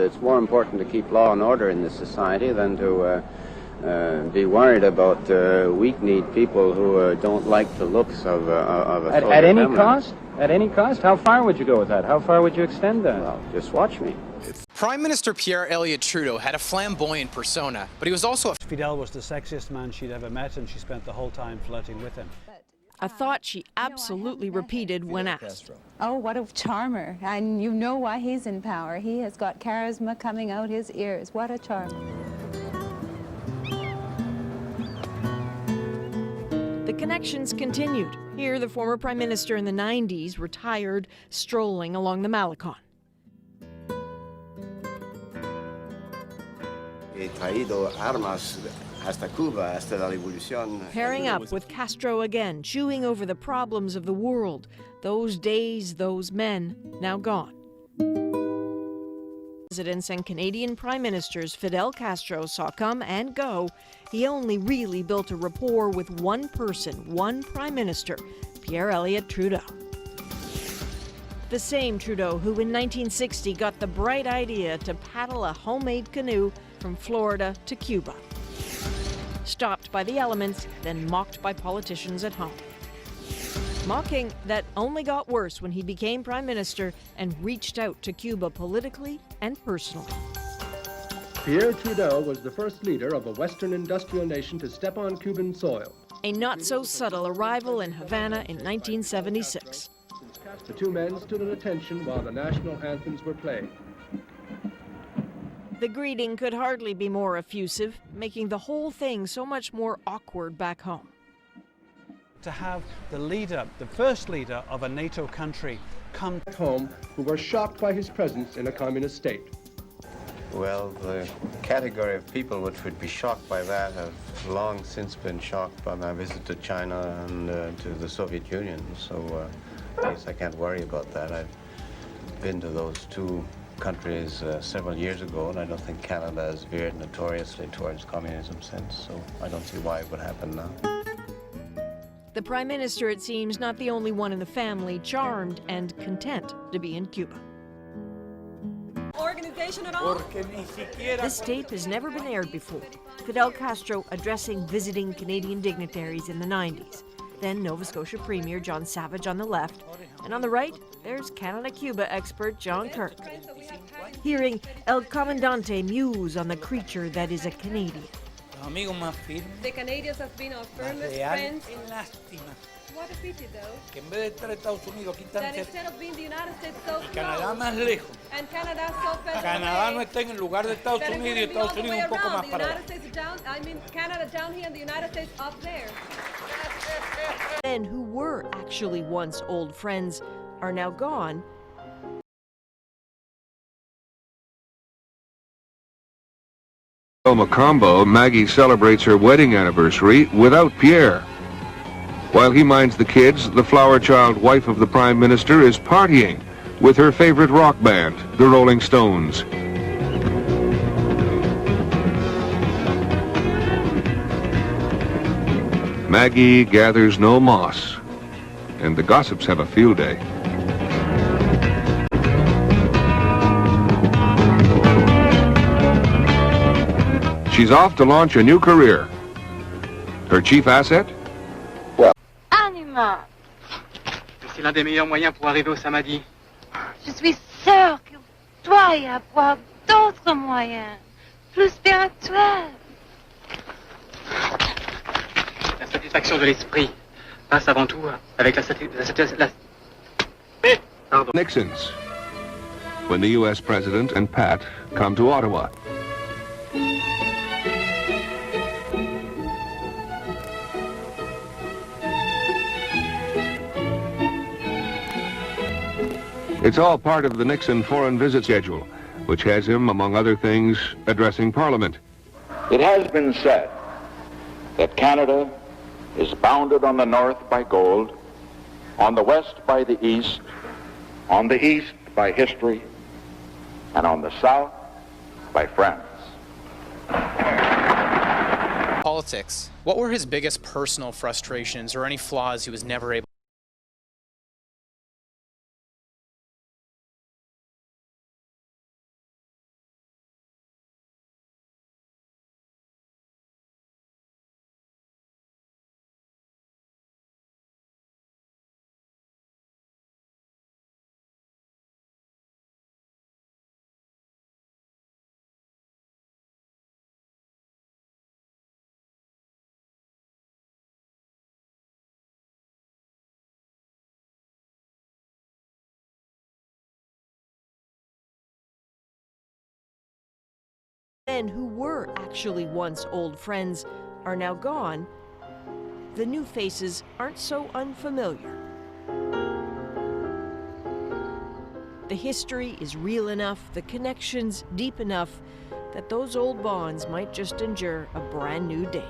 it's more important to keep law and order in this society than to be worried about weak-kneed people who don't like the looks of a soldier at any family. cost? At any cost? How far would you go with that? How far would you extend that? Well, just watch me. Prime Minister Pierre Elliot Trudeau had a flamboyant persona, but he was also a... Fidel was the sexiest man she'd ever met, and she spent the whole time flirting with him. A thought she absolutely repeated when asked. Oh, what a charmer. And you know why he's in power. He has got charisma coming out his ears. What a charmer. The connections continued. Here, the former prime minister in the 90s retired, strolling along the Malecon. Pairing up with Castro again, chewing over the problems of the world. Those days, those men, now gone. Presidents and Canadian prime ministers Fidel Castro saw come and go. He only really built a rapport with one person, one prime minister, Pierre Elliot Trudeau. The same Trudeau who in 1960 got the bright idea to paddle a homemade canoe from Florida to Cuba. Stopped by the elements, then mocked by politicians at home. Mocking that only got worse when he became prime minister and reached out to Cuba politically and personally. Pierre Trudeau was the first leader of a Western industrial nation to step on Cuban soil. A not-so-subtle arrival in Havana in 1976. The two men stood at attention while the national anthems were played. The greeting could hardly be more effusive, making the whole thing so much more awkward back home. To have the leader, the first leader of a NATO country, come home who were shocked by his presence in a communist state. Well, the category of people which would be shocked by that have long since been shocked by my visit to China and to the Soviet Union. So I guess I can't worry about that. I've been to those two countries several years ago, and I don't think Canada has veered notoriously towards communism since, so I don't see why it would happen now. The Prime Minister, it seems, not the only one in the family charmed and content to be in Cuba. This tape has never been aired before. Fidel Castro addressing visiting Canadian dignitaries in the 90s. Then Nova Scotia Premier John Savage on the left, and on the right, there's Canada-Cuba expert John Kirk. Hearing El Comandante muse on the creature that is a Canadian. The Canadians have been our firmest friends. What a pity, though. That instead of being the United States so close, and Canada so far away, Canada down here and the United States up there. Men who were actually once old friends are now gone. Macombo, Maggie celebrates her wedding anniversary without Pierre. While he minds the kids, the flower child wife of the Prime Minister is partying with her favorite rock band, the Rolling Stones. Maggie gathers no moss, and the gossips have a field day. She's off to launch a new career. Her chief asset? Anima. C'est l'un des meilleurs moyens pour arriver au Samadhi. Je suis sûre que tu dois y avoir d'autres moyens, plus spirituels. La satisfaction de l'esprit passe avant tout avec Nixon's. When the U.S. President and Pat come to Ottawa. It's all part of the Nixon foreign visit schedule, which has him, among other things, addressing Parliament. It has been said that Canada is bounded on the north by gold, on the west by the east, on the east by history, and on the south by friends. Politics. What were his biggest personal frustrations or any flaws he was never able then who were actually once old friends are now gone, the new faces aren't so unfamiliar. The history is real enough, the connections deep enough, that those old bonds might just endure a brand new day.